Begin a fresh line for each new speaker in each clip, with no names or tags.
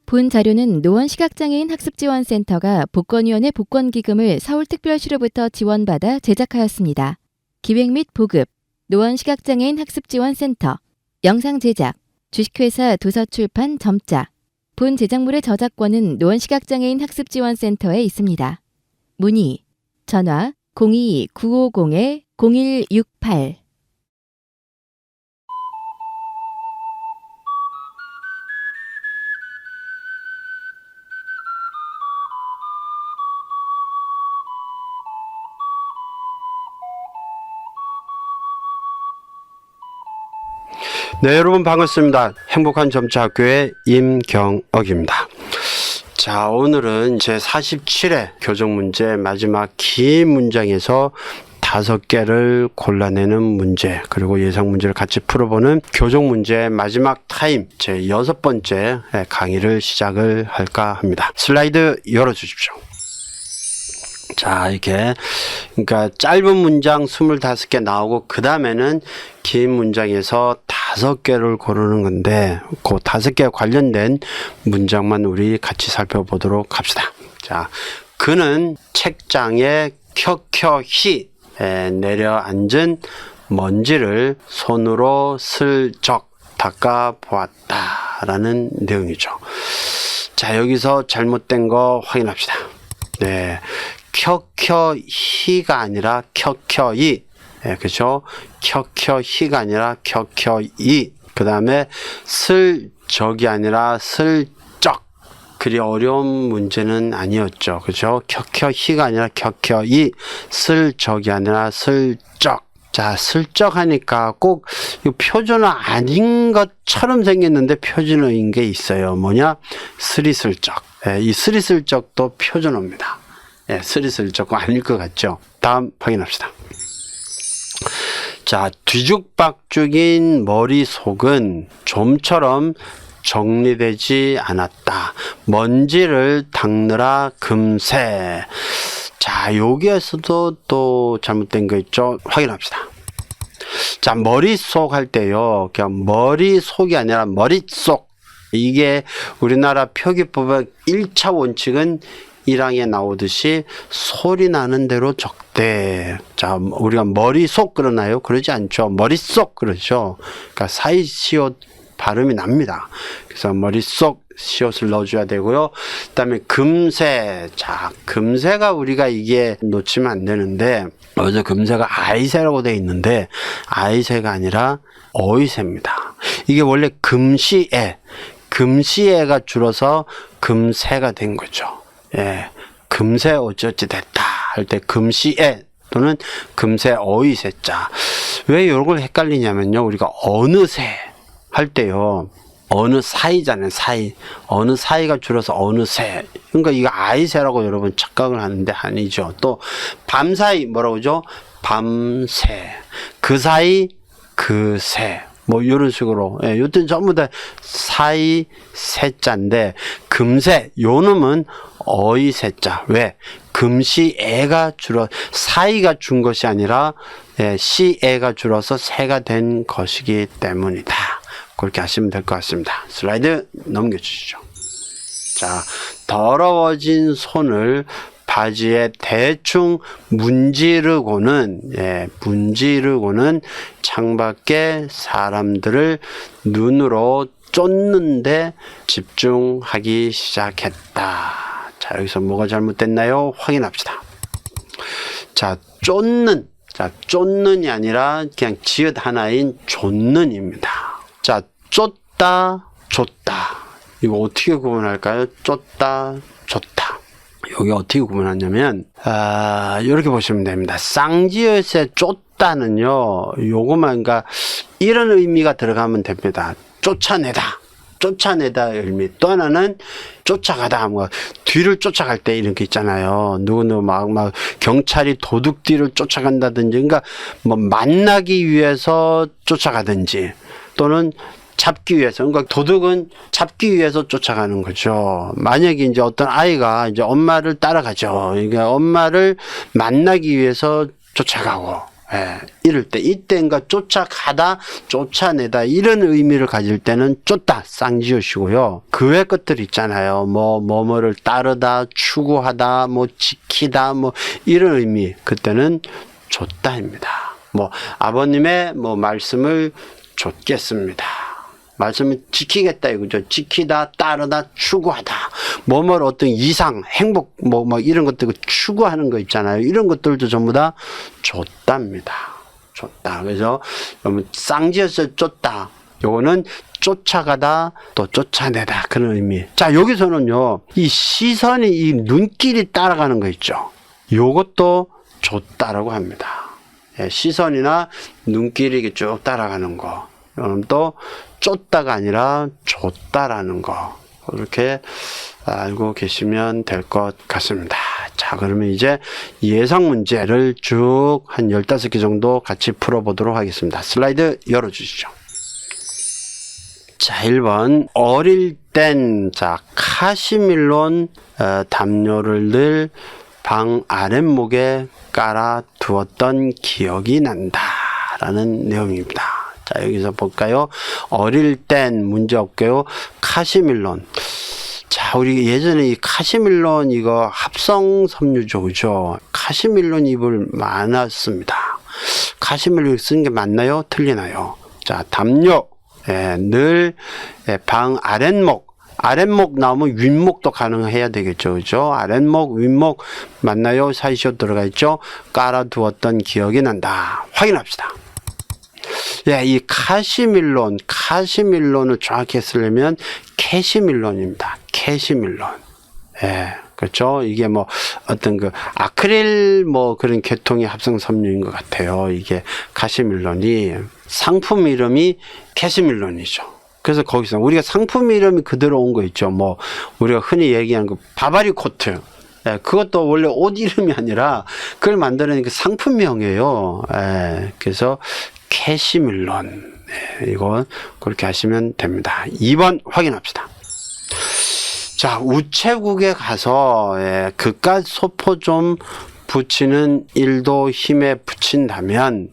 본 자료는 노원시각장애인 학습지원센터가 복권위원회 복권기금을 서울특별시로부터 지원받아 제작하였습니다. 기획 및 보급, 노원시각장애인 학습지원센터, 영상 제작, 주식회사 도서출판 점자. 본 제작물의 저작권은 노원시각장애인 학습지원센터에 있습니다. 문의, 전화 02-950-0168.
네, 여러분 반갑습니다. 행복한 점자학교의 임경옥입니다. 자, 오늘은 제 47회 교정문제 마지막 긴 문장에서 5개를 골라내는 문제, 그리고 예상 문제를 같이 풀어보는 교정문제 마지막 타임 제 6번째 강의를 시작을 할까 합니다. 슬라이드 열어주십시오. 자, 이렇게 그러니까 짧은 문장 25개 나오고 그 다음에는 긴 문장에서 5개를 고르는 건데 그 5개 관련된 문장만 우리 같이 살펴보도록 합시다. 자, 그는 책장에 켜켜이 내려앉은 먼지를 손으로 슬쩍 닦아 보았다 라는 내용이죠. 자, 여기서 잘못된 거 확인합시다. 네, 켜켜이가 아니라 켜켜이. 네, 그렇죠? 켜켜이가 아니라 켜켜이. 그 다음에 슬적이 아니라 슬쩍. 그리 어려운 문제는 아니었죠. 그렇죠? 켜켜이가 아니라 켜켜이. 슬적이 아니라 슬쩍. 자, 슬쩍 하니까 꼭 표준어 아닌 것처럼 생겼는데 표준어인 게 있어요. 뭐냐? 스리슬쩍. 네, 이 스리슬쩍도 표준어입니다. 예, 스리슬쩍 아닐 것 같죠? 다음 확인합시다. 자, 뒤죽박죽인 머릿속은 좀처럼 정리되지 않았다. 먼지를 닦느라 금세. 자, 여기에서도 또 잘못된 거 있죠? 확인합시다. 자, 머릿속 할 때요, 그냥 머릿속이 아니라 머릿속. 이게 우리나라 표기법의 1차 원칙은 1항에 나오듯이 소리 나는 대로 적대. 자, 우리가 머리속 그러나요? 그러지 않죠. 머릿속 그러죠. 그러니까 사이 시옷 발음이 납니다. 그래서 머릿속 시옷을 넣어줘야 되고요. 그 다음에 금세. 자, 금세가 우리가 이게 놓치면 안 되는데 어제 금세가 아이새라고 되어 있는데 아이새가 아니라 어이새입니다. 이게 원래 금시에, 금시에가 줄어서 금세가 된 거죠. 예, 금세 어찌어찌 됐다 할 때 금시에 또는 금세 어이새자. 왜 이런 걸 헷갈리냐면요, 우리가 어느새 할 때요, 어느 사이잖아요. 사이. 어느 사이가 줄어서 어느새. 그러니까 이거 아이새라고 여러분 착각을 하는데 아니죠. 또 밤사이 뭐라고 그러죠? 밤새. 그 사이 그새. 뭐 이런 식으로. 예, 요때 전부 다 사이 새자인데 금세 요 놈은 어이새자. 왜? 금시애가 줄어 사이가 준 것이 아니라 시애가 줄어서 새가 된 것이기 때문이다. 그렇게 하시면 될 것 같습니다. 슬라이드 넘겨주시죠. 자, 더러워진 손을 바지에 대충 문지르고는 창밖에 사람들을 눈으로 쫓는데 집중하기 시작했다. 자, 여기서 뭐가 잘못됐나요? 확인합시다. 자, 쫓는. 자, 쫓는이 아니라 그냥 지읒 하나인 쫓는입니다. 자, 쫓다, 줬다. 이거 어떻게 구분할까요? 쫓다, 줬다. 여기 어떻게 구분하냐면, 이렇게 보시면 됩니다. 쌍지읒에 쫓다는요, 요거만, 그러니까 이런 의미가 들어가면 됩니다. 쫓아내다. 쫓아내다 의미. 또 하나는 쫓아가다. 뭐 뒤를 쫓아갈 때 이런 게 있잖아요. 누구 막 경찰이 도둑 뒤를 쫓아간다든지, 그러니까 뭐 만나기 위해서 쫓아가든지, 또는 잡기 위해서. 그러니까 도둑은 잡기 위해서 쫓아가는 거죠. 만약에 이제 어떤 아이가 이제 엄마를 따라가죠. 그러니까 엄마를 만나기 위해서 쫓아가고, 이럴 때, 이때인가 쫓아가다, 쫓아내다, 이런 의미를 가질 때는 쫓다, 쌍지읒이고요. 그 외 것들 있잖아요. 뭐를 따르다, 추구하다, 지키다, 이런 의미. 그때는 쫓다입니다. 아버님의 말씀을 좇겠습니다. 말씀을 지키겠다 이거죠. 지키다, 따르다, 추구하다. 뭐뭘 어떤 이상, 행복, 이런 것들 추구하는 거 있잖아요. 이런 것들도 전부 다 좇답니다. 좇다. 그래서 쌍지에서 쫓다. 요거는 쫓아가다, 또 쫓아내다. 그런 의미. 자, 여기서는요, 이 시선이 이 눈길이 따라가는 거 있죠. 요것도 좇다라고 합니다. 시선이나 눈길이 이렇게 쭉 따라가는 거. 이건 또 쫓다가 아니라 좇다라는 거. 그렇게 알고 계시면 될 것 같습니다. 자, 그러면 이제 예상 문제를 쭉 한 15개 정도 같이 풀어보도록 하겠습니다. 슬라이드 열어주시죠. 자, 1번. 어릴 땐, 카시밀론 담요를 늘 방 아랫목에 깔아 두었던 기억이 난다. 라는 내용입니다. 자, 여기서 볼까요? 어릴 땐 문제 없고요. 카시밀론. 자, 우리 예전에 이 카시밀론 이거 합성 섬유죠. 그죠? 카시밀론 잎을 많았습니다. 카시밀론 쓴 게 맞나요? 틀리나요? 자, 담요. 늘 방 아랫목. 아랫목 나오면 윗목도 가능해야 되겠죠. 그죠? 아랫목, 윗목 맞나요? 사이시옷 들어가 있죠? 깔아두었던 기억이 난다. 확인합시다. 이 카시밀론을 정확히 쓰려면 캐시밀론입니다. 캐시밀론. 그렇죠? 이게 어떤 아크릴 그런 계통의 합성 섬유인 것 같아요. 이게 카시밀론이 상품 이름이 캐시밀론이죠. 그래서 거기서 우리가 상품 이름이 그대로 온 거 있죠. 우리가 흔히 얘기하는 바바리 코트. 그것도 원래 옷 이름이 아니라 그걸 만드는 그 상품명이에요. 그래서 캐시밀론. 이건 그렇게 하시면 됩니다. 2번 확인합시다. 자, 우체국에 가서 그깟 소포 좀 붙이는 일도 힘에 붙인다면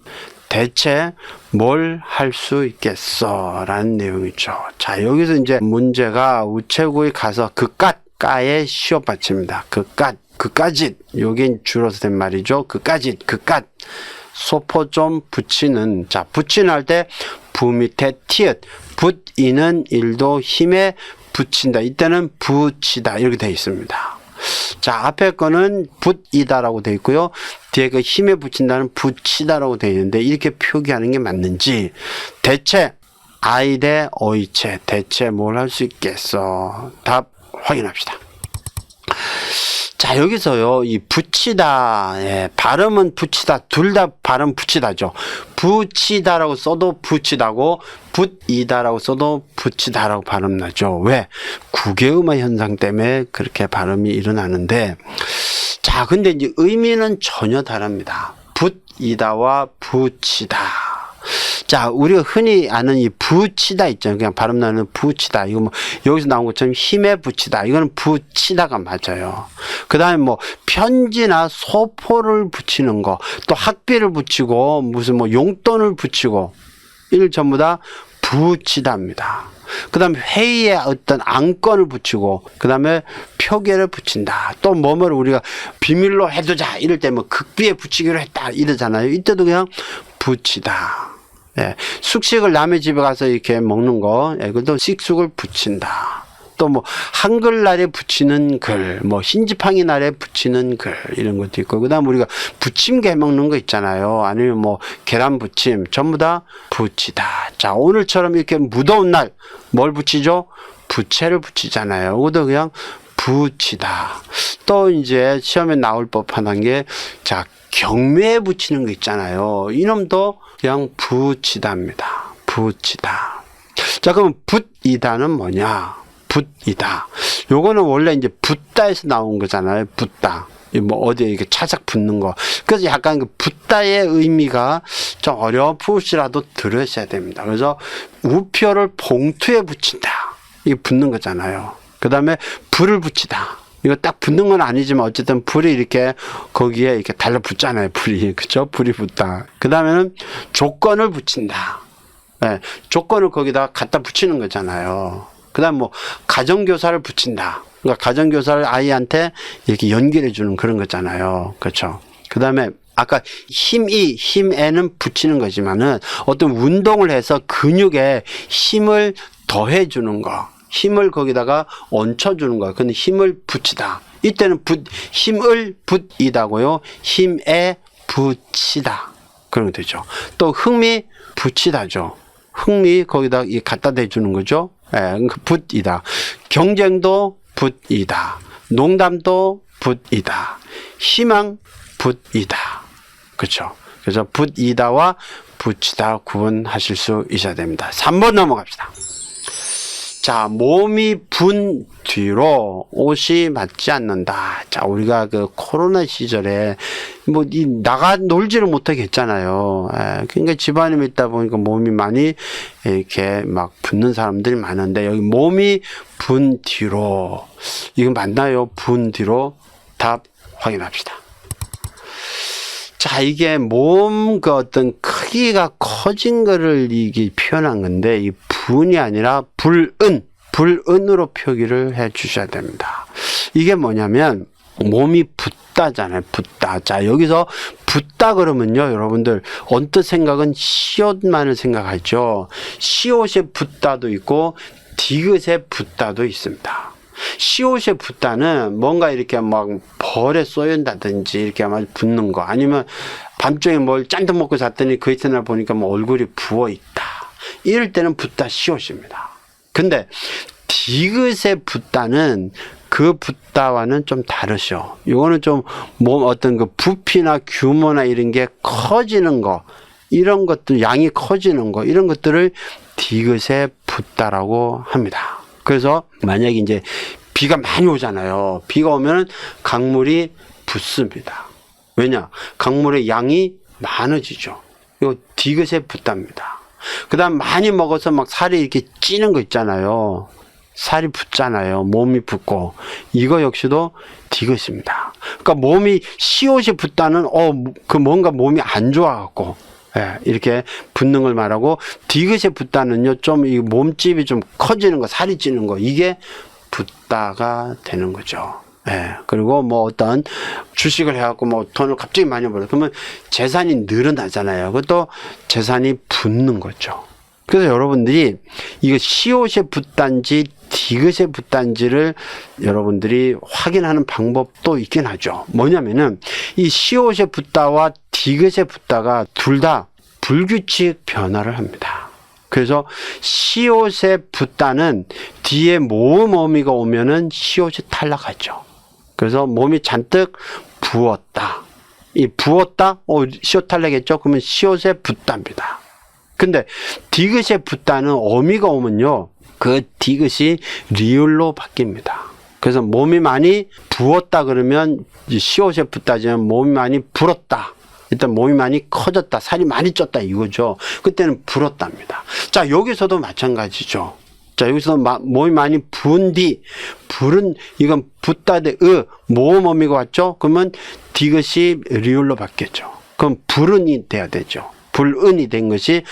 대체 뭘 할 수 있겠어? 라는 내용이죠. 자, 여기서 이제 문제가 우체국에 가서 그깟가의 시옷 받칩니다. 그까짓. 요게 줄여서 된 말이죠. 그까짓. 소포 좀 붙이는. 자, 붙이는 할 때 부 밑에 티읕. 붙이는 일도 힘에 붙인다. 이때는 붙이다. 이렇게 되어 있습니다. 자, 앞에 거는 붙이다라고 되어 있고요. 뒤에 그 힘에 붙인다는 붙이다라고 되어 있는데 이렇게 표기하는 게 맞는지 대체 아이 대 어이체 대체 뭘 할 수 있겠어? 답 확인합시다. 자, 여기서요, 이 붙이다, 발음은 붙이다, 둘 다 발음 붙이다죠. 붙이다라고 써도 붙이다고, 붙이다라고 써도 붙이다라고 발음 나죠. 왜? 구개음화 현상 때문에 그렇게 발음이 일어나는데, 자, 근데 이제 의미는 전혀 다릅니다. 붙이다와 붙이다. 자, 우리가 흔히 아는 이 붙이다 있잖아요. 그냥 발음 나는 붙이다. 이거 여기서 나온 것처럼 힘에 붙이다. 이거는 붙이다가 맞아요. 그 다음에 편지나 소포를 붙이는 거, 또 학비를 붙이고, 무슨 용돈을 붙이고, 이를 전부 다 붙이다입니다. 그 다음에 회의에 어떤 안건을 붙이고, 그 다음에 표계를 붙인다. 또 뭐를 우리가 비밀로 해두자. 이럴 때 극비에 붙이기로 했다. 이러잖아요. 이때도 그냥 붙이다. 숙식을 남의 집에 가서 이렇게 먹는 거, 그것도 식숙을 붙인다. 또 한글날에 붙이는 글, 흰지팡이 날에 붙이는 글, 이런 것도 있고, 그 다음 우리가 부침개 해 먹는 거 있잖아요. 아니면 계란 부침, 전부 다 붙이다. 자, 오늘처럼 이렇게 무더운 날, 뭘 붙이죠? 부채를 붙이잖아요. 이것도 그냥 붙이다. 또 이제 시험에 나올 법한 게, 자, 경매에 붙이는 거 있잖아요. 이놈도 그냥 붙이다입니다. 붙이다. 자, 그럼 붙이다는 뭐냐? 붙이다. 요거는 원래 이제 붙다에서 나온 거잖아요. 붙다. 어디에 이렇게 차작 붙는 거. 그래서 약간 그 붙다의 의미가 좀 어렴풋이라도 들으셔야 됩니다. 그래서 우표를 봉투에 붙인다. 이게 붙는 거잖아요. 그 다음에 불을 붙이다. 이거 딱 붙는 건 아니지만 어쨌든 불이 이렇게 거기에 이렇게 달라붙잖아요. 불이. 그쵸? 불이 붙다. 그 다음에는 조건을 붙인다. 예, 조건을 거기다 갖다 붙이는 거잖아요. 그 다음 뭐 가정교사를 붙인다. 그러니까 가정교사를 아이한테 이렇게 연결해 주는 그런 거잖아요. 그렇죠? 그 다음에 아까 힘에는 붙이는 거지만은 어떤 운동을 해서 근육에 힘을 더해 주는 거. 힘을 거기다가 얹혀 주는 거. 근데 힘을 붙이다. 이때는 힘을 붙이다고요. 힘에 붙이다. 그런 거 되죠. 또 흥미 붙이다죠. 흥미 거기다 갖다 대주는 거죠. 예, 그러니까 붙이다. 경쟁도 붙이다. 농담도 붙이다. 희망 붙이다. 그렇죠. 그래서 붙이다와 붙이다 구분하실 수 있어야 됩니다. 3번 넘어갑시다. 자, 몸이 분 뒤로 옷이 맞지 않는다. 자, 우리가 그 코로나 시절에 뭐 나가 놀지를 못하게 했잖아요. 그러니까 집안에 있다 보니까 몸이 많이 이렇게 막 붓는 사람들이 많은데 여기 몸이 분 뒤로 이건 맞나요? 분 뒤로 답 확인합시다. 자, 이게 몸 그 어떤 크기가 커진 거를 이게 표현한 건데 이 분이 아니라 불은으로 표기를 해 주셔야 됩니다. 이게 뭐냐면 몸이 붓다잖아요. 붓다. 자, 여기서 붓다 그러면요, 여러분들 언뜻 생각은 시옷만을 생각하죠. 시옷에 붓다도 있고 디귿에 붓다도 있습니다. 시옷에 붓다는 뭔가 이렇게 막 벌에 쏘인다든지 이렇게 아마 붓는 거, 아니면 밤중에 뭘 짠뜩 먹고 잤더니 그 이튿날 보니까 뭐 얼굴이 부어 있다. 이럴 때는 붓다 시옷입니다. 근데 디귿에 붓다는 그 붓다와는 좀 다르죠. 이거는 좀 몸 어떤 그 부피나 규모나 이런 게 커지는 거, 이런 것들 양이 커지는 거, 이런 것들을 디귿에 붓다라고 합니다. 그래서 만약에 이제 비가 많이 오잖아요. 비가 오면 강물이 붓습니다. 왜냐? 강물의 양이 많아지죠. 이거 디귿에 붓답니다. 그 다음 많이 먹어서 막 살이 이렇게 찌는 거 있잖아요. 살이 붓잖아요. 몸이 붓고. 이거 역시도 디귿입니다. 그러니까 몸이 시옷이 붓다는 그 뭔가 몸이 안 좋아갖고 이렇게 붓는 걸 말하고, 디귿에 붓다는요 좀 이 몸집이 좀 커지는 거, 살이 찌는 거, 이게 붓다가 되는 거죠. 그리고 뭐 어떤 주식을 해갖고 뭐 돈을 갑자기 많이 벌어 그러면 재산이 늘어나잖아요. 그것도 재산이 붙는 거죠. 그래서 여러분들이 이거 시옷에 붓단지 디귿에 붓단지를 여러분들이 확인하는 방법도 있긴 하죠. 뭐냐면은 이 시옷에 붓다와 디귿에 붓다가 둘 다 불규칙 변화를 합니다. 그래서 시옷에 붓다는 뒤에 모음 어미가 오면은 시옷이 탈락하죠. 그래서 몸이 잔뜩 부었다. 이 부었다? 시옷 탈락했죠? 그러면 시옷에 붓답니다. 근데 디귿에 붓다는 어미가 오면요, 그 디귿이 리을로 바뀝니다. 그래서 몸이 많이 부었다 그러면 시옷에 붓다지만 몸이 많이 불었다. 일단 몸이 많이 커졌다, 살이 많이 쪘다 이거죠. 그때는 불었답니다. 자, 여기서도 마찬가지죠. 자, 여기서 몸이 많이 부은 뒤, 불은 이건 붓다 대 모음 어미가 왔죠. 그러면 디귿이 리을로 바뀌었죠. 그럼 불은이 돼야 되죠. 불은이 된 것이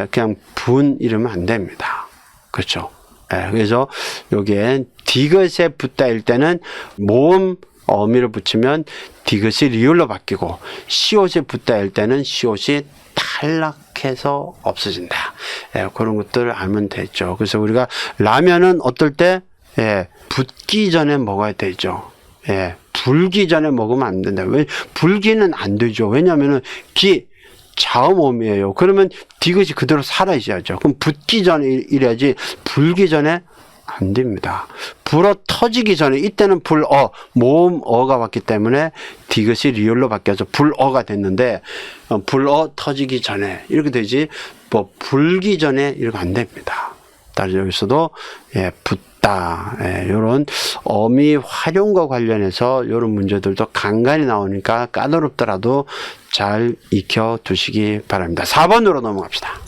그냥 분 이러면 안 됩니다. 그렇죠. 그래서 여기에 디귿에 붓다일 때는 모음 어미를 붙이면 디귿이 리을로 바뀌고, 시옷에 붓다일 때는 시옷이 탈락해서 없어진다. 그런 것들을 알면 되죠. 그래서 우리가 라면은 어떨 때 붓기 전에 먹어야 되죠. 불기 전에 먹으면 안 된다. 왜? 불기는 안 되죠. 왜냐하면은 자음음이에요. 그러면 디귿이 그대로 살아있어야죠. 그럼 붓기 전에 이래야지 불기 전에 안 됩니다. 불어 터지기 전에, 이때는 모음 어가 왔기 때문에 디귿이 리을로 바뀌어서 불어가 됐는데, 불어 터지기 전에 이렇게 되지, 뭐 불기 전에 이렇게 안 됩니다. 따라서 여기서도 붓다, 이런 어미 활용과 관련해서 이런 문제들도 간간히 나오니까 까다롭더라도 잘 익혀 두시기 바랍니다. 4번으로 넘어갑시다.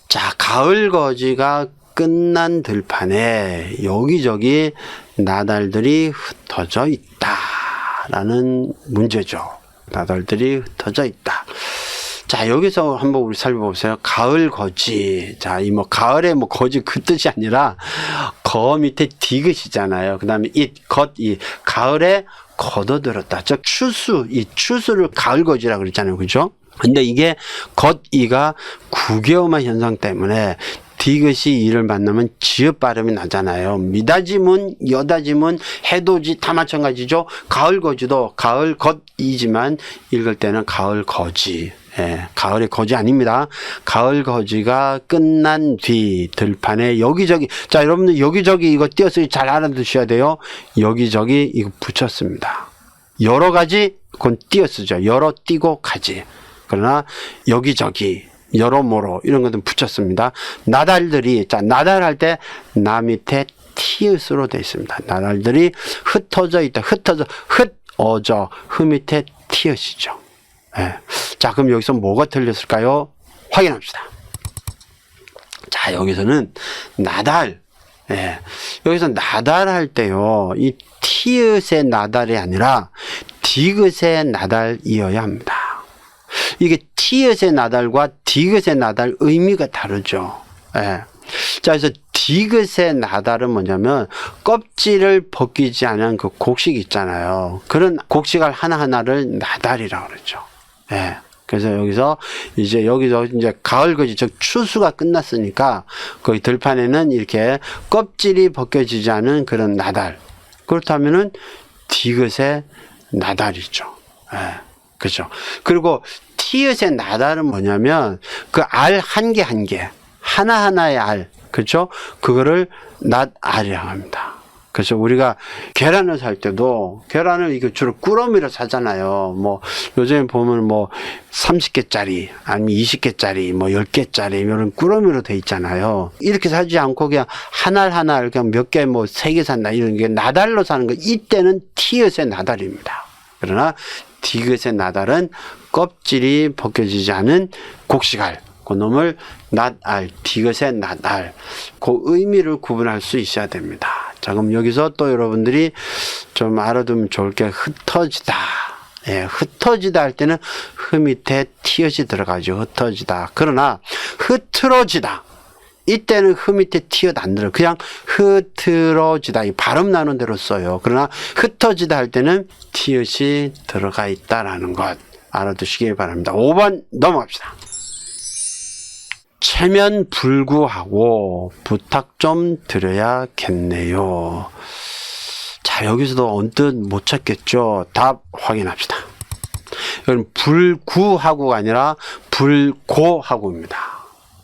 자, 가을 거지가 끝난 들판에 여기저기 나달들이 흩어져 있다라는 문제죠. 나달들이 흩어져 있다. 자, 여기서 한번 우리 살펴보세요. 가을 거지. 자, 이 뭐 가을에 뭐 거지 그 뜻이 아니라 거 밑에 디귿이잖아요. 그 다음에 이 가을에 걷어들었다. 즉 추수, 이 추수를 가을 거지라 그랬잖아요. 그죠? 근데 이게 겉이가 구개어만 현상 때문에 디귿이 이를 만나면 지읒 발음이 나잖아요. 미다지문, 여다지문, 해도지 다 마찬가지죠. 가을 거지도 가을 겉이지만 읽을 때는 가을 거지. 예, 가을의 거지 아닙니다. 가을 거지가 끝난 뒤 들판에 여기저기, 자, 여러분들 여기저기 이거 띄어서 잘 알아두셔야 돼요. 여기저기 이거 붙였습니다. 여러 가지 그건 띄어쓰죠. 여러 띄고 가지. 그러나 여기저기 여러모로 이런 것들은 붙였습니다. 나달들이, 자, 나달할 때 나 밑에 티읕으로 되어 있습니다. 나달들이 흩어져 있다. 흩어져 흐 밑에 티읕이죠. 예. 자, 그럼 여기서 뭐가 틀렸을까요? 확인합시다. 자, 여기서는 나달. 예. 여기서 나달할 때요, 이 티읕의 나달이 아니라 디귿의 나달이어야 합니다. 이게 티읕의 나달과 디귿의 나달 의미가 다르죠. 예. 자, 그래서 디귿의 나달은 뭐냐면 껍질을 벗기지 않은 그 곡식 있잖아요. 그런 곡식알 하나하나를 나달이라고 그러죠. 예. 그래서 여기서 이제 여기서 이제 가을 거지, 즉 추수가 끝났으니까 거기 들판에는 이렇게 껍질이 벗겨지지 않은 그런 나달. 그렇다면은 디귿의 나달이죠. 예. 그죠. 그리고 티읕의 나달은 뭐냐면 그 알 한 개 한 개, 하나하나의 알, 그죠? 그거를 낫알이라고 합니다. 그래서 우리가 계란을 살 때도 계란을 이거 주로 꾸러미로 사잖아요. 뭐 요즘에 보면 뭐 30개짜리 아니면 20개짜리 뭐 10개짜리 이런 꾸러미로 돼 있잖아요. 이렇게 사지 않고 그냥 한 알 한 알 그냥 몇 개 뭐 3개 산다 이런 게 나달로 사는 거, 이때는 티읕의 나달입니다. 그러나 디귿의 나달은 껍질이 벗겨지지 않은 곡식알, 그 놈을 낫알, 디귿의 낫알, 그 의미를 구분할 수 있어야 됩니다. 자, 그럼 여기서 또 여러분들이 좀 알아두면 좋을 게 흩어지다. 예, 흩어지다 할 때는 흐 밑에 티읕이 들어가죠. 흩어지다. 그러나 흐트러지다, 이때는 흐 밑에 티읕 안 들어요. 그냥 흐트러지다, 이 발음 나는 대로 써요. 그러나 흩어지다 할 때는 티읕이 들어가 있다라는 것 알아두시기 바랍니다. 5번 넘어갑시다. 체면 불구하고 부탁 좀 드려야겠네요. 자, 여기서도 언뜻 못 찾겠죠. 답 확인합시다. 여기는 불구하고가 아니라 불고하고입니다.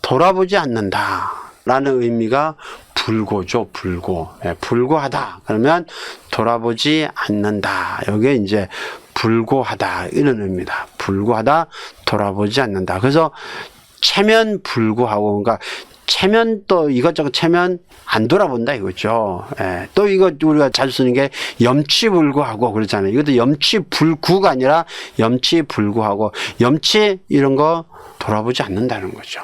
돌아보지 않는다 라는 의미가 불고죠. 불고. 예, 불고하다 그러면 돌아보지 않는다. 여기에 이제 불고하다 이런 의미입니다. 불고하다, 돌아보지 않는다. 그래서 체면 불구하고, 그러니까 체면, 또 이것저것 체면 안 돌아본다 이거죠. 예. 또 이거 우리가 자주 쓰는 게 염치불구하고 그러잖아요. 이것도 염치불구가 아니라 염치불구하고, 염치 이런 거 돌아보지 않는다는 거죠.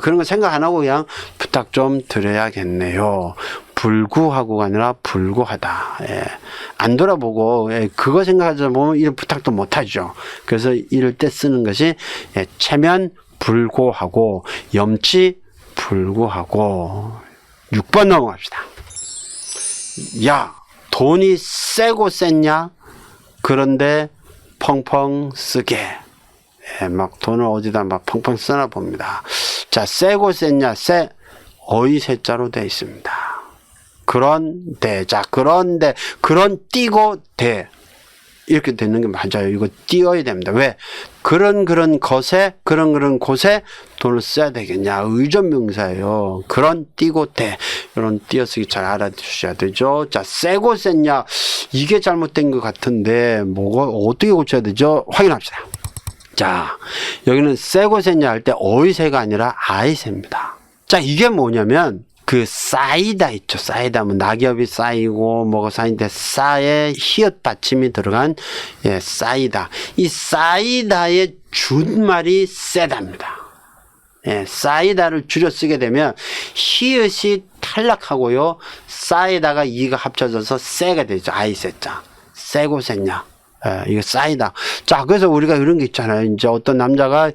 그런 거 생각 안 하고 그냥 부탁 좀 드려야겠네요. 불구하고가 아니라 불구하다. 예. 안 돌아보고, 예, 그거 생각하다 보면 이런 부탁도 못 하죠. 그래서 이럴 때 쓰는 것이, 예, 체면 불구하고, 염치 불구하고. 6번 넘어갑시다. 야, 돈이 세고 셌냐? 그런데 펑펑 쓰게. 예, 막 돈을 어디다 막 펑펑 쓰나 봅니다. 자, 세고 셌냐? 세, 어이 세자로 되어 있습니다. 그런데, 자, 그런데, 그런 띄고 대. 이렇게 되는 게 맞아요. 이거 띄어야 됩니다. 왜? 그런 것에, 그런 곳에 돈을 써야 되겠냐. 의존명사예요. 그런 띄고 대. 이런 띄어쓰기 잘 알아두셔야 되죠. 자, 세고 셌냐. 이게 잘못된 것 같은데, 뭐가, 어떻게 고쳐야 되죠? 확인합시다. 자, 여기는 세고 셌냐 할 때 어이세가 아니라 아이세입니다. 자, 이게 뭐냐면, 그 쌓이다 있죠. 쌓이다 하면 낙엽이 쌓이고 뭐가 쌓이는데 쌓에 히읗 받침이 들어간, 예, 쌓이다. 이 쌓이다의 준말이 세답니다. 예, 싸이다를 줄여 쓰게 되면 히읗이 탈락하고요. 싸이다가 이가 합쳐져서 쎄가 되죠. 아이세자. 쎄고 쎘냐. 예, 이거 싸이다. 자, 그래서 우리가 이런 게 있잖아요. 이제 어떤 남자가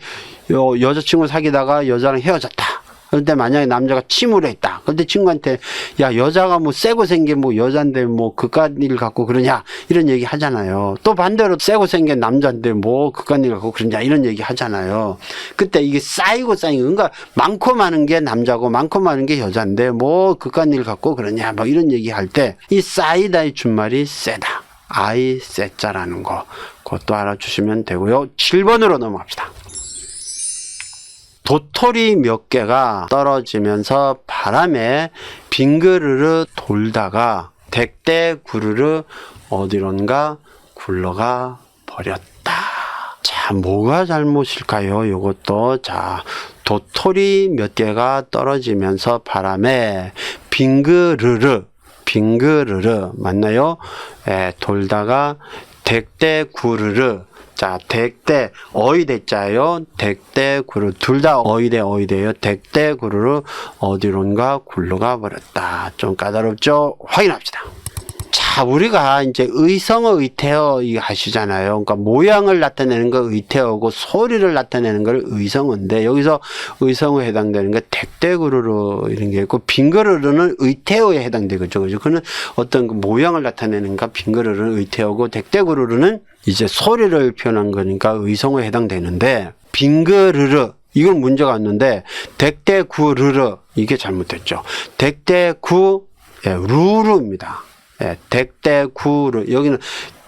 여자친구 사귀다가 여자랑 헤어졌다. 그런데 만약에 남자가 침울해 있다. 그런데 친구한테 야, 여자가 뭐 쎄고 생긴 뭐 여잔데 뭐 그깟 일 갖고 그러냐 이런 얘기 하잖아요. 또 반대로 쎄고 생긴 남자인데 뭐 그깟 일 갖고 그러냐 이런 얘기 하잖아요. 그때 이게 쌓이고 쌓이고 그러니까 많고 많은 게 남자고 많고 많은 게 여잔데 뭐 그깟 일 갖고 그러냐 뭐 이런 얘기 할 때 이 쌓이다의 준말이 쎄다. 아이 쎄자라는 거 그것도 알아주시면 되고요. 7번으로 넘어갑시다. 도토리 몇 개가 떨어지면서 바람에 빙그르르 돌다가 댁대구르르 어디론가 굴러가 버렸다. 자, 뭐가 잘못일까요? 요것도 자, 도토리 몇 개가 떨어지면서 바람에 빙그르르 맞나요? 예, 돌다가 댁대구르르 자, 댁대 어이대자요. 댁대구르 둘 다 어이대요. 댁대구르르 어디론가 굴러가 버렸다. 좀 까다롭죠? 확인합시다. 자, 우리가 이제 의성어 의태어 이거 하시잖아요. 그러니까 모양을 나타내는 거 의태어고 소리를 나타내는 걸 의성어인데 여기서 의성어에 해당되는 게 댁대구르르 이런 게 있고 빙그르르는 의태어에 해당되겠죠. 그죠? 그는 어떤 그 모양을 나타내는가 빙그르르는 의태어고 댁대구르르는 이제 소리를 표현한 거니까 의성어에 해당되는데 빙그르르 이건 문제가 없는데 댁대구르르 이게 잘못됐죠. 댁대구 예, 루루입니다. 예, 댁대구르 여기는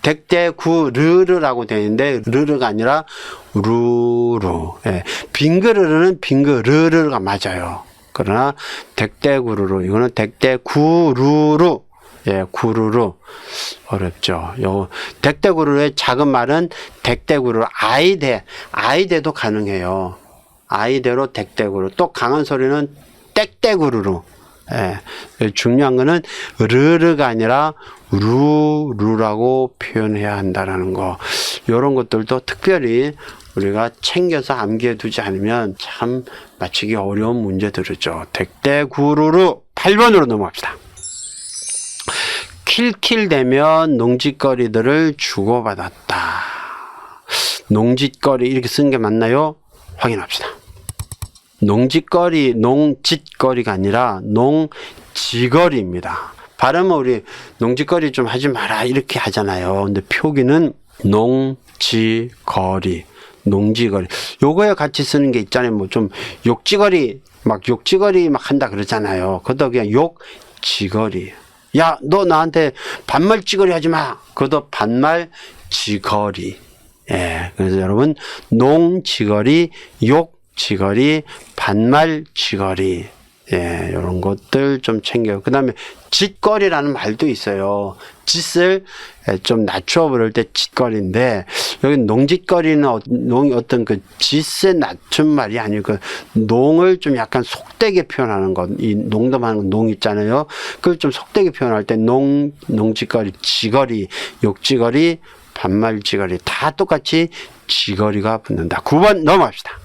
댁대구르르라고 되어 있는데 르르가 아니라 루루. 예, 빙그르르는 빙그르르가 맞아요. 그러나 댁대구르르 이거는 댁대구르르 예, 구르르 어렵죠. 요 댁대구르르의 작은 말은 댁대구르르 아이대도 가능해요. 아이대로 댁대구르르 또 강한 소리는 땡땡구르르 예, 중요한 거는 르르가 아니라 루루라고 표현해야 한다라는 거. 이런 것들도 특별히 우리가 챙겨서 암기해 두지 않으면 참 맞히기 어려운 문제들이죠. 댁대구르르 8번으로 넘어갑시다. 킬킬대면 농짓거리들을 주고받았다. 농짓거리 이렇게 쓰는 게 맞나요? 확인합시다. 농짓거리가 아니라 농지거리입니다. 발음은 우리 농짓거리 좀 하지 마라 이렇게 하잖아요. 근데 표기는 농지거리. 요거에 같이 쓰는 게 있잖아요. 뭐 좀 욕지거리 막 한다 그러잖아요. 그것도 그냥 욕지거리. 야, 너 나한테 반말지거리 하지 마. 그것도 반말지거리. 예, 그래서 여러분 농지거리, 욕지거리, 반말지거리. 예, 이런 것들 좀 챙겨요. 그 다음에 짓거리라는 말도 있어요. 짓을 좀 낮춰 부를 때 짓거리인데, 여기 농짓거리는 어떤 그 짓의 낮춘 말이 아니고, 그 농을 좀 약간 속되게 표현하는 것, 이 농담하는 농 있잖아요. 그걸 좀 속되게 표현할 때 농짓거리, 지거리, 욕지거리, 반말지거리, 다 똑같이 지거리가 붙는다. 9번 넘어갑시다.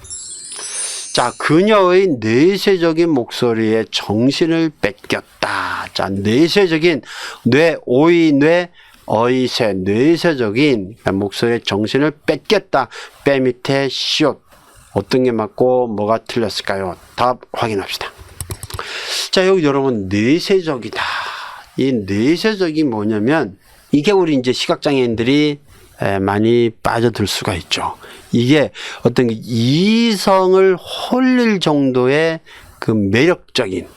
자, 그녀의 내세적인 목소리에 정신을 뺏겼다. 자, 내세적인 어이세, 내세적인 목소리에 정신을 뺏겼다. 빼 밑에 시옷. 어떤 게 맞고 뭐가 틀렸을까요? 답 확인합시다. 자, 여기 여러분 내세적이다. 이 내세적이 뭐냐면 이게 우리 이제 시각장애인들이 많이 빠져들 수가 있죠. 이게 어떤 이성을 홀릴 정도의 그 매력적인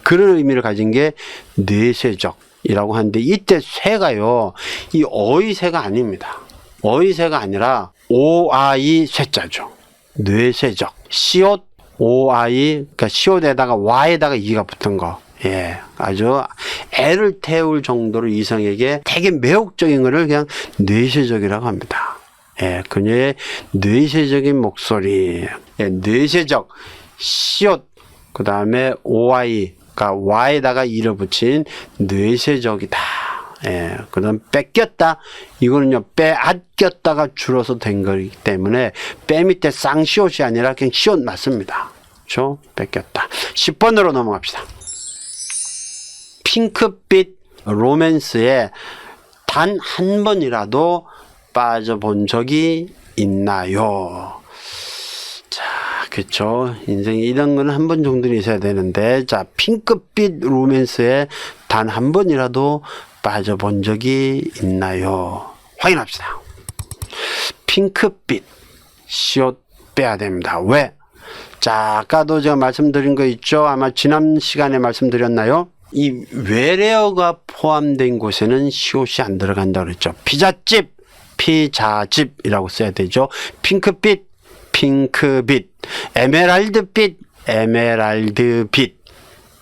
그런 의미를 가진 게 뇌세적이라고 하는데 이때 세가요. 이 어이세가 아닙니다. 어이세가 아니라 오아이 세자죠. 뇌세적. 시옷 오아이 그러니까 시옷에다가 와에다가 이가 붙은 거. 예, 아주 애를 태울 정도로 이성에게 되게 매혹적인 것을 그냥 뇌세적이라고 합니다. 예, 그녀의 뇌세적인 목소리, 예, 뇌세적, 시옷, 그 다음에 오아이가 와에다가 이를 붙인 뇌세적이다. 예, 그 다음 뺏겼다. 이거는요, 빼앗겼다가 줄어서 된 거기 때문에 빼 밑에 쌍시옷이 아니라 그냥 시옷 맞습니다. 그렇죠? 뺏겼다. 10번으로 넘어갑시다. 핑크빛 로맨스에 단 한 번이라도 빠져본 적이 있나요? 자, 그쵸. 인생에 이런 건 한 번 정도는 있어야 되는데, 자, 핑크빛 로맨스에 단 한 번이라도 빠져본 적이 있나요? 확인합시다. 핑크빛, 시옷 빼야 됩니다. 왜? 자, 아까도 제가 말씀드린 거 있죠? 아마 지난 시간에 말씀드렸나요? 이 외래어가 포함된 곳에는 시옷이 안 들어간다고 그랬죠. 피자집, 피자집이라고 써야 되죠. 핑크빛, 핑크빛, 에메랄드빛, 에메랄드빛.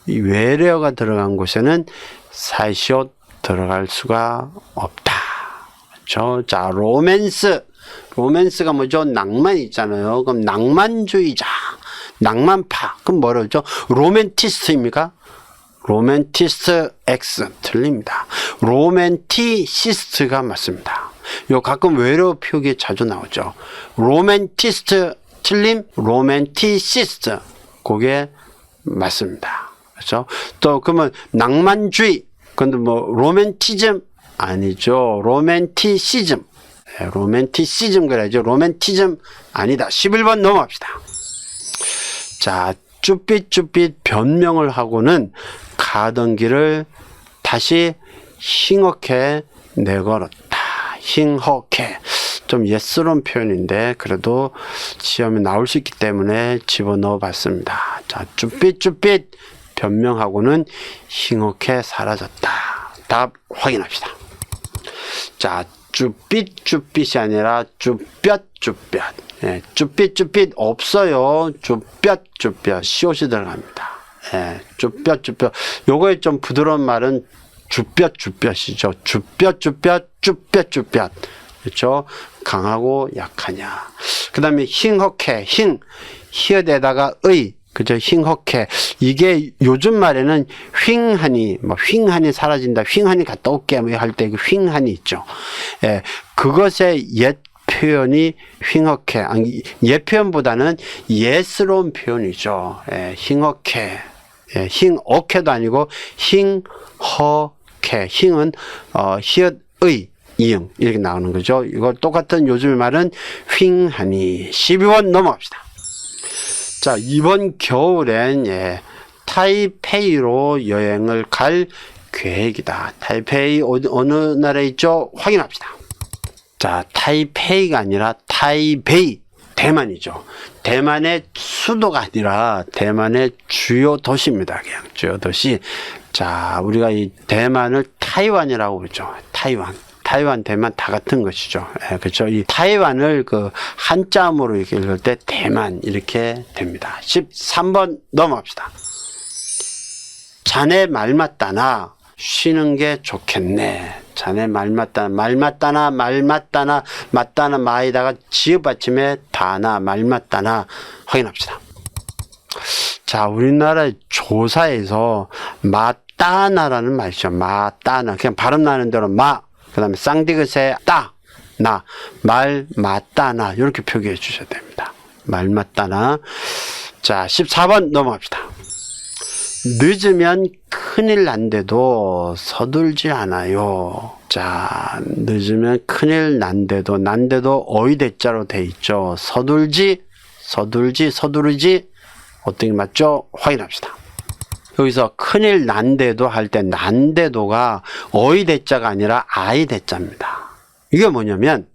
이 외래어가 들어간 곳에는 사시옷 들어갈 수가 없다. 그렇죠? 자, 로맨스. 로맨스가 뭐죠? 낭만 있잖아요. 그럼 낭만주의자, 낭만파. 그럼 뭐라고 그러죠? 로맨티스트입니까? 로맨티스트 X 틀립니다. 로맨티시스트가 맞습니다. 요 가끔 외래어 표기에 자주 나오죠. 로맨티스트 틀림, 로맨티시스트 그게 맞습니다. 그렇죠? 또 그러면 낭만주의, 근데 뭐 로맨티즘 아니죠. 로맨티시즘. 네, 로맨티시즘 그래야죠. 로맨티즘 아니다. 11번 넘어갑시다. 자, 쭈삣쭈삣 변명을 하고는 가던 길을 다시 힝하게 내걸었다. 힝하게. 좀 예스러운 표현인데 그래도 시험에 나올 수 있기 때문에 집어넣어 봤습니다. 자, 쭈삣쭈삣 변명하고는 힝하게 사라졌다. 답 확인합시다. 자, 쭈삣쭈삣이 아니라 쭈뼛쭈뼛. 예, 쭈삣쭈삣 없어요. 쭈뼛쭈뼛 시옷이 들어갑니다. 예, 쭈뼛쭈뼛. 요거에 좀 부드러운 말은 쭈뼛쭈뼛이죠. 쭈뼛쭈뼛, 쭈뼛쭈뼛. 그렇죠? 강하고 약하냐. 그 다음에 힝하게, 히읗에다가 의. 그죠? 힝하게. 이게 요즘 말에는 휑하니, 뭐, 휑하니 사라진다, 휑하니 갔다 올게, 뭐, 할 때 그 휑하니 있죠. 예, 그것의 옛 표현이 휑하게. 아니, 옛 표현보다는 예스러운 표현이죠. 예, 힝하게. 예, 힝어케도 아니고, 힝허케. 힝은, 히읗의, 이응. 이렇게 나오는 거죠. 이거 똑같은 요즘 말은 휑하니. 12번 넘어갑시다. 자, 이번 겨울엔 타이페이로 여행을 갈 계획이다. 타이페이 어느 나라에 있죠? 확인합시다. 자, 타이페이가 아니라 타이베이, 대만이죠. 대만의 수도가 아니라 대만의 주요 도시입니다. 그냥 주요 도시. 자, 우리가 이 대만을 타이완이라고 그러죠. 타이완, 대만 다 같은 것이죠. 예, 그렇죠. 이 타이완을 그 한자음으로 이렇게 읽을 때 대만 이렇게 됩니다. 13번 넘어갑시다. 자네 말 맞다나 쉬는 게 좋겠네. 자네 말 맞다나 맞다나 마에다가 지읒 받침에 다나 말 맞다나 확인합시다. 자, 우리나라 조사에서 맞다나라는 말이죠. 맞다나 그냥 발음 나는 대로 그 다음에 쌍디귿에 말 맞다나 이렇게 표기해 주셔야 됩니다. 말 맞다나. 자, 14번 넘어갑시다. 늦으면 큰일 난데도 서둘지 않아요. 자, 늦으면 큰일 난데도 어휘 대자로 돼 있죠. 서두르지 어떻게 맞죠? 확인합시다. 여기서 큰일 난데도 할 때 난데도가 어휘 대자가 아니라 아이 대자입니다. 이게 뭐냐면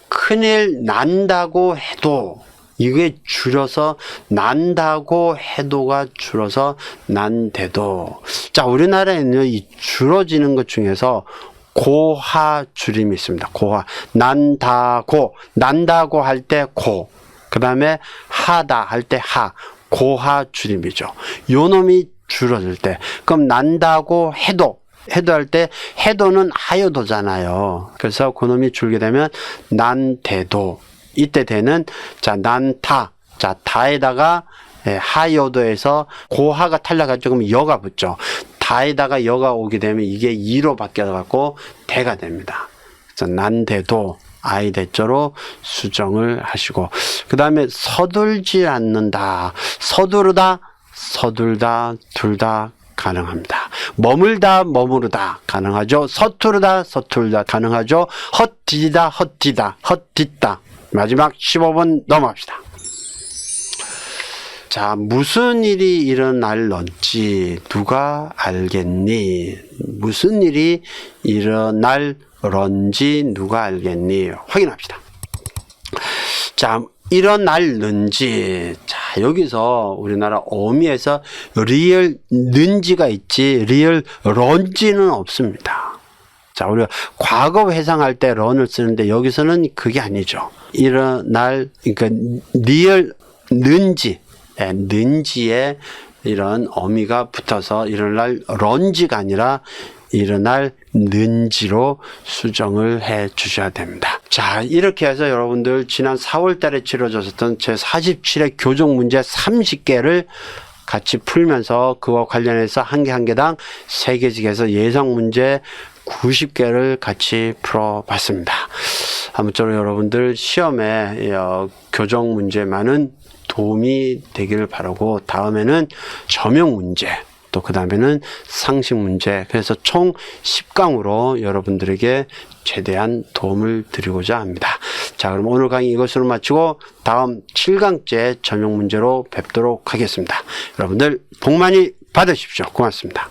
큰일 난다고 해도 이게 줄여서 난다고 해도가 줄어서 난데도. 자, 우리나라에는 이 줄어지는 것 중에서 고하 줄임이 있습니다. 고하. 난다고 할 때 고. 그 다음에 하다 할 때 하. 고하 줄임이죠. 요 놈이 줄어들 때. 그럼 난다고 해도 할 때 해도는 하여도잖아요. 그래서 그 놈이 줄게 되면 난대도. 이때 되는 자 난타. 자 다에다가 하여도에서 고하가 탈락하죠. 그럼 여가 붙죠. 다에다가 여가 오게 되면 이게 이로 바뀌어 갖고 대가 됩니다. 그래서 난대도 I 대조로 수정을 하시고, 그 다음에 서둘지 않는다. 서두르다, 서둘다, 둘 다 가능합니다. 머물다, 머무르다 가능하죠. 서투르다, 서툴다 가능하죠. 헛디디다, 헛디다, 헛딛다. 마지막 15번 넘어갑시다. 자, 무슨 일이 일어날런지 누가 알겠니? 무슨 일이 일어날런지 누가 알겠니? 확인합시다. 자, 일어날는지. 자, 여기서 우리나라 어미에서 리얼 는지가 있지 리얼 런지는 없습니다. 자, 우리가 과거 회상할 때 런을 쓰는데 여기서는 그게 아니죠. 그러니까 리얼 는지, 는지에 이런 어미가 붙어서 일어날 런지가 아니라 일어날 는지로 수정을 해 주셔야 됩니다. 자, 이렇게 해서 여러분들 지난 4월 달에 치러졌었던 제47회 교정 문제 30개를 같이 풀면서 그와 관련해서 한 개 한 개당 3개씩 해서 예상 문제 90개를 같이 풀어봤습니다. 아무쪼록 여러분들 시험에 교정 문제만은 도움이 되기를 바라고, 다음에는 저명 문제, 또 그 다음에는 상식 문제, 그래서 총 10강으로 여러분들에게 최대한 도움을 드리고자 합니다. 자, 그럼 오늘 강의 이것으로 마치고 다음 7강째 저명 문제로 뵙도록 하겠습니다. 여러분들 복 많이 받으십시오. 고맙습니다.